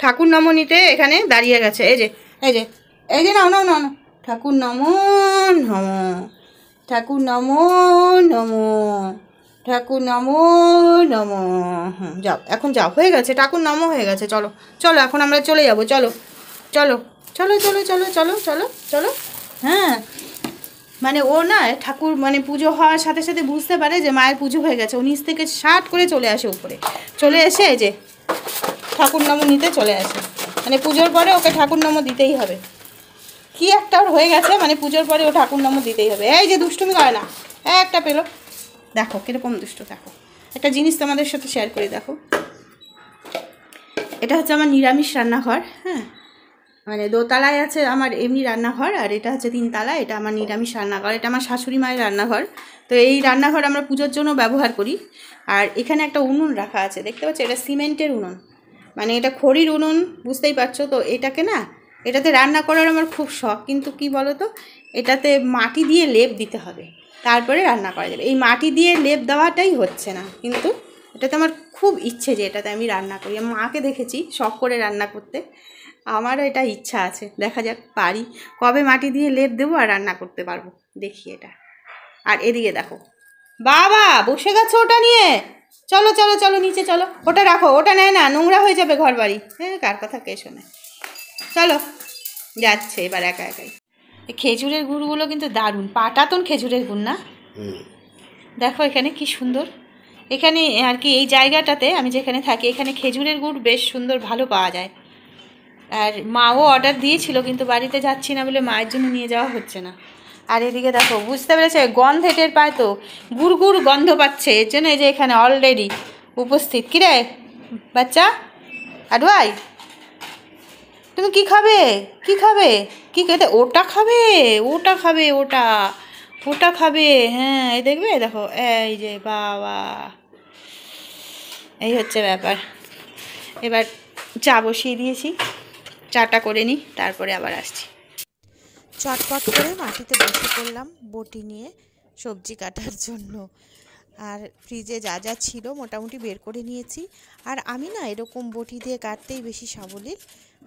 ঠাকুর নম নিতে এখানে দাঁড়িয়ে গেছে। এই যে এই যে এই যে নাও নাও নাও নাও, ঠাকুর নম নম, ঠাকুর নম নম, ঠাকুর নম নম। যাও এখন যাও, হয়ে গেছে, ঠাকুর নম হয়ে গেছে। চলো চলো এখন আমরা চলে যাব, চলো চলো চলো চলো চলো চলো চলো চলো। হ্যাঁ মানে ও না ঠাকুর মানে পুজো হওয়ার সাথে সাথে বুঝতে পারে যে মায়ের পুজো হয়ে গেছে, ও নিচ থেকে শার্ট করে চলে আসে উপরে, চলে এসে এই যে ঠাকুর নাম নিতে চলে আসে। মানে পুজোর পরে ওকে ঠাকুর নাম দিতেই হবে, কি একটা ওর হয়ে গেছে, মানে পুজোর পরে ও ঠাকুর নাম দিতেই হবে। এই যে দুষ্টুমি করে না, একটা পেলো, দেখো কীরকম দুষ্ট। দেখো একটা জিনিস তোমাদের সাথে শেয়ার করি, দেখো এটা হচ্ছে আমার নিরামিষ রান্নাঘর। হ্যাঁ মানে দোতলায় আছে আমার এমনি রান্নাঘর, আর এটা হচ্ছে 3 তলা, এটা আমার নিরামিষ রান্নাঘর, এটা আমার শাশুড়ি মায়ের রান্নাঘর। তো এই রান্নাঘর আমরা পুজোর জন্য ব্যবহার করি। আর এখানে একটা উনুন রাখা আছে, দেখতে পাচ্ছ, এটা সিমেন্টের উনুন, মানে এটা খড়ির উনুন, বুঝতেই পারছো। তো এটাকে না, এটাতে রান্না করার আমার খুব শখ, কিন্তু কি বলো তো, এটাতে মাটি দিয়ে লেপ দিতে হবে, তারপরে রান্না করা যাবে। এই মাটি দিয়ে লেপ দেওয়াটাই হচ্ছে না, কিন্তু এটাতে আমার খুব ইচ্ছে যে এটাতে আমি রান্না করি। আমি মাকে দেখেছি শখ করে রান্না করতে, আমারও এটা ইচ্ছা আছে, দেখা যাক পারি কবে মাটি দিয়ে লেপ দেবো আর রান্না করতে পারবো, দেখি এটা। আর এদিকে দেখো বাবা বসে গেছে ওটা নিয়ে, চলো চলো চলো নিচে চলো, ওটা রাখো, ওটা নেয় না, নোংরা হয়ে যাবে ঘর বাড়ি। হ্যাঁ কার কথা কে শোনে, চলো যাচ্ছে এবার একা একাই। এই খেজুরের গুড়গুলো কিন্তু দারুণ, পাটাতন খেজুরের গুড় না, দেখো এখানে কি সুন্দর। এখানে আর কি এই জায়গাটাতে আমি যেখানে থাকি এখানে খেজুরের গুড় বেশ সুন্দর ভালো পাওয়া যায়। আর মাও অর্ডার দিয়েছিল, কিন্তু বাড়িতে যাচ্ছি না বলে মায়ের জন্য নিয়ে যাওয়া হচ্ছে না। আর এদিকে দেখো বুঝতে পেরেছে, গন্ধে টের পায় তো, গুড় গুড় গন্ধ পাচ্ছে, এর জন্য এই যে এখানে অলরেডি উপস্থিত। কিরে বাচ্চা আডুয়াই, তুমি কি খাবে, কি খাবে, কি খেতে, ওটা খাবে, ওটা খাবে, ওটা ওটা খাবে। হ্যাঁ এই দেখবে, দেখো এই যে বাবা, এই হচ্ছে ব্যাপার। এবার চা বসিয়ে দিয়েছি, চাটা করে নিই, তারপরে আবার আসছি। চটপট করে মাটিতে বসে পড়লাম বটি নিয়ে সবজি কাটার জন্য। আর ফ্রিজে যা যা ছিল মোটামুটি বের করে নিয়েছি। আর আমি না এরকম বটি দিয়ে কাটতেই বেশি সাবলীল।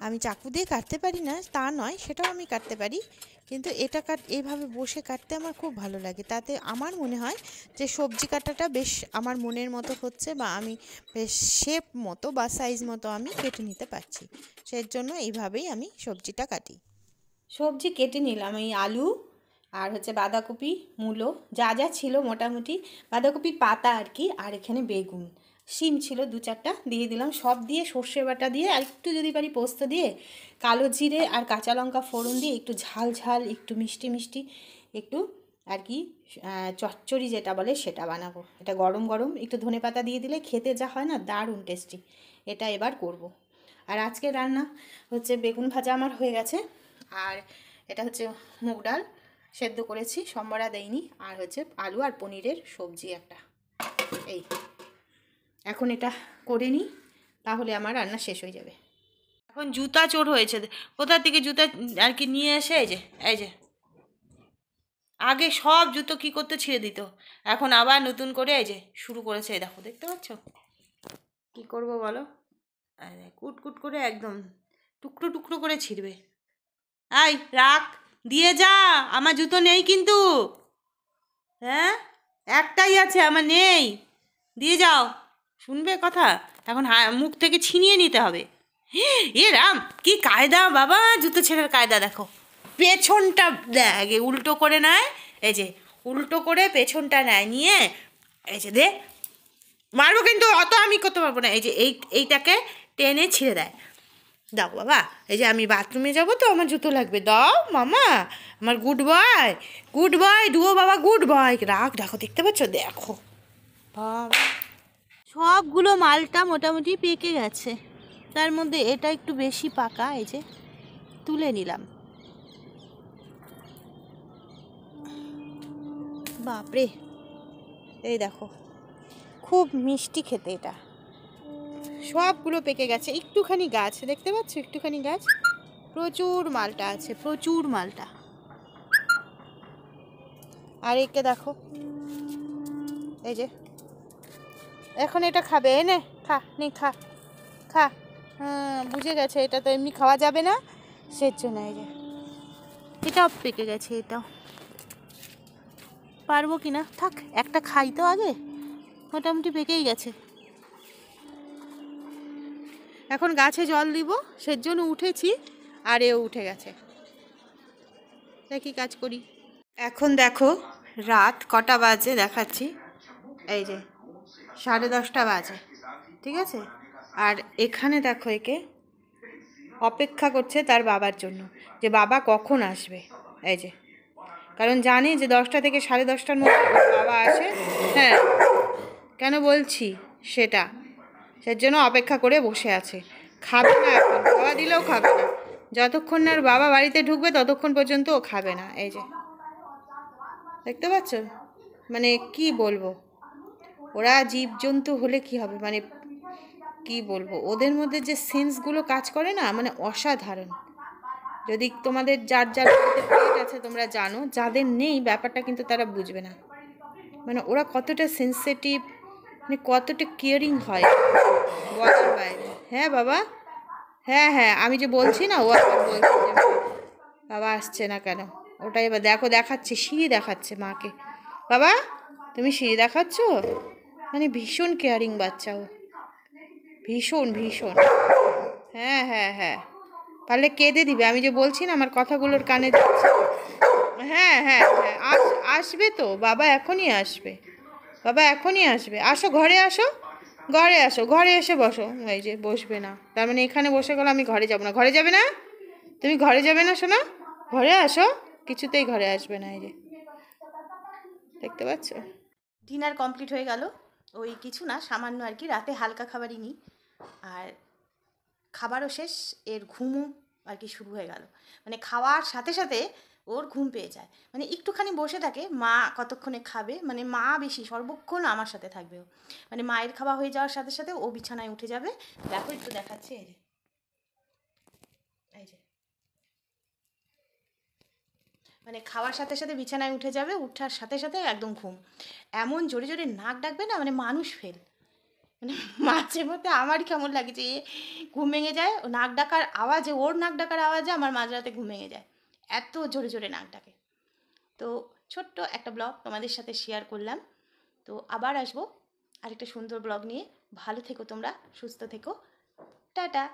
আমি চাকু দিয়ে কাটতে পারি না তা নয়, সেটাও আমি কাটতে পারি, কিন্তু এটা এইভাবে বসে কাটতে আমার খুব ভালো লাগে। তাতে আমার মনে হয় যে সবজি কাটাটা বেশ আমার মনের মতো হচ্ছে, বা আমি বেশ শেপ মতো বা সাইজ মতো আমি কেটে নিতে পারছি। সেই জন্য এইভাবেই আমি সবজিটা কাটি। সবজি কেটে নিলাম, এই আলু আর হচ্ছে বাঁধাকপি, মূলো, যা যা ছিল মোটামুটি, বাঁধাকপির পাতা আর কি, আর এখানে বেগুন, শিম ছিল 2-4টা, দিয়ে দিলাম। সব দিয়ে সর্ষে বাটা দিয়ে আর একটু যদি পারি পোস্ত দিয়ে, কালো জিরে আর কাঁচা লঙ্কা ফোড়ন দিয়ে একটু ঝাল ঝাল একটু মিষ্টি মিষ্টি একটু আর কি চচ্চড়ি যেটা বলে সেটা বানাবো। এটা গরম গরম একটু ধনেপাতা দিয়ে দিলে খেতে যা হয় না, দারুণ টেস্টি। এটা এবার করব। আর আজকে রান্না হচ্ছে বেগুন ভাজা আমার হয়ে গেছে, আর এটা হচ্ছে মুগ ডাল সেদ্ধ করেছি, সম্বরা দেইনি, আর হচ্ছে আলু আর পনিরের সবজি একটা। এই এখন এটা করে নিই, তাহলে আমার রান্না শেষ হয়ে যাবে। এখন জুতা চোর হয়েছে, কোথা থেকে জুতা আর কি নিয়ে এসে এই যে আগে সব জুতো কি করতে ছিঁড়ে দিত, এখন আবার নতুন করে এই যে শুরু করেছে। এই দেখো, দেখতে পাচ্ছ কি করব বলো, কুট কুট করে একদম টুকরো টুকরো করে ছিঁড়বে। আই রাখ, দিয়ে যা, আমার জুতো নেই কিন্তু, হ্যাঁ একটাই আছে, আমার নেই, দিয়ে যাও। শুনবে কথা, এখন মুখ থেকে ছিনিয়ে নিতে হবে। এ রাম কি কায়দা বাবা, জুতো ছেঁড়ার কায়দা দেখো, পেছনটা দেখ উল্টো করে নেয়, এই যে উল্টো করে পেছনটা নেয়, নিয়ে এই যে দে মারবো, কিন্তু অত আমি করতে পারবো না, এই যে এইটাকে টেনে ছিঁড়ে দেয়। দাও বাবা, এই যে আমি বাথরুমে যাবো তো আমার জুতো লাগবে, দাও মামা, আমার good boy, good boy duo বাবা, গুড বয়। রাখ, দেখো দেখতে পাচ্ছ, দেখো বাবা সবগুলো মালটা মোটামুটি পেকে গেছে, তার মধ্যে এটা একটু বেশি পাকা, এই যে তুলে নিলাম। বাপরে, এই দেখো খুব মিষ্টি খেতে এটা, সবগুলো পেকে গেছে, একটুখানি গাছ দেখতে পাচ্ছ, একটুখানি গাছ, প্রচুর মালটা আছে, প্রচুর মালটা। আর একে দেখো, এই যে এখন এটা খাবে, এনে খা, নে খা খা, হ্যাঁ বুঝে গেছে, এটা তো এমনি খাওয়া যাবে না, সেজন্য এই যে এটাও পেকে গেছে। এটাও পারবো কি না, থাক একটা খাই তো আগে, মোটামুটি পেকেই গেছে। এখন গাছে জল দিব, সেজন্য উঠেছি, আর এও উঠে গেছে। দেখি কাজ করি। এখন দেখো রাত কটা বাজে দেখাচ্ছি, এই যে 10:30 বাজে, ঠিক আছে। আর এখানে দেখো একে অপেক্ষা করছে তার বাবার জন্য, যে বাবা কখন আসবে, এই যে, কারণ জানি যে 10টা থেকে 10:30টার মধ্যে ওর বাবা আসে। হ্যাঁ কেন বলছি সেটা, সেজন্য অপেক্ষা করে বসে আছে। খাবে না, এখন খাওয়া দিলেও খাবে না, যতক্ষণ না ওর বাবা বাড়িতে ঢুকবে ততক্ষণ পর্যন্ত ও খাবে না। এই যে দেখতে পাচ্ছ, মানে কি বলবো, ওরা জীবজন্তু হলে কি হবে, মানে কি বলবো, ওদের মধ্যে যে সেন্সগুলো কাজ করে না, মানে অসাধারণ। যদি তোমাদের যার যার বাড়িতে পেট আছে তোমরা জানো, যাদের নেই ব্যাপারটা কিন্তু তারা বুঝবে না, মানে ওরা কতটা সেন্সিটিভ, মানে কতটা কেয়ারিং হয় বলার বাইরে। হ্যাঁ বাবা, হ্যাঁ হ্যাঁ আমি যে বলছি না, ও আবার বলছে যে বাবা আসছে না কেন, ওটাই এবার দেখো দেখাচ্ছে, সিঁড়ি দেখাচ্ছে মাকে। বাবা তুমি সিঁড়ি দেখাচ্ছ, মানে ভীষণ কেয়ারিং বাচ্চা ও, ভীষণ ভীষণ। হ্যাঁ হ্যাঁ হ্যাঁ, পারলে কেঁদে দিবে, আমি যে বলছি না আমার কথাগুলোর কানে যাচ্ছে। হ্যাঁ হ্যাঁ হ্যাঁ আসবে তো, বাবা এখনই আসবে, বাবা এখনই আসবে, আসো ঘরে আসো, ঘরে আসো, ঘরে এসে বসো। এই যে বসবে না, তার মানে এখানে বসে গেলো, আমি ঘরে যাব না, ঘরে যাবে না, তুমি ঘরে যাবে না শোনো, ঘরে আসো, কিছুতেই ঘরে আসবে না। এই যে দেখতে পাচ্ছ, ডিনার কমপ্লিট হয়ে গেল, ওই কিছু না সামান্য আর কি, রাতে হালকা খাবারই নিই, আর খাবারও শেষ, এর ঘুমও আর কি শুরু হয়ে গেল। মানে খাওয়ার সাথে সাথে ওর ঘুম পেয়ে যায়, মানে একটুখানি বসে থাকে, মা কতক্ষণে খাবে, মানে মা বেশি সর্বক্ষণ আমার সাথে থাকবে ও, মানে মায়ের খাওয়া হয়ে যাওয়ার সাথে সাথে ও বিছানায় উঠে যাবে। দেখো একটু দেখাচ্ছে, এই যে এই যে, মানে খাওয়ার সাথে সাথে বিছানায় উঠে যাবে, উঠার সাথে সাথে একদম ঘুম। এমন জোরে জোরে নাক ডাকবে না, মানে মানুষ ফেল, মানে মাঝে মধ্যে আমারই কেমন লাগে যে ঘুম ভেঙে যায়, ও নাক ডাকার আওয়াজে, ওর নাক ডাকার আওয়াজে আমার মাঝরাতে ঘুম ভেঙে যায়, এত জোরে জোরে নাক ডাকে। তো ছোট্ট একটা ব্লগ তোমাদের সাথে শেয়ার করলাম, তো আবার আসবো আরেকটা সুন্দর ব্লগ নিয়ে। ভালো থেকো তোমরা, সুস্থ থেকো, টাটা।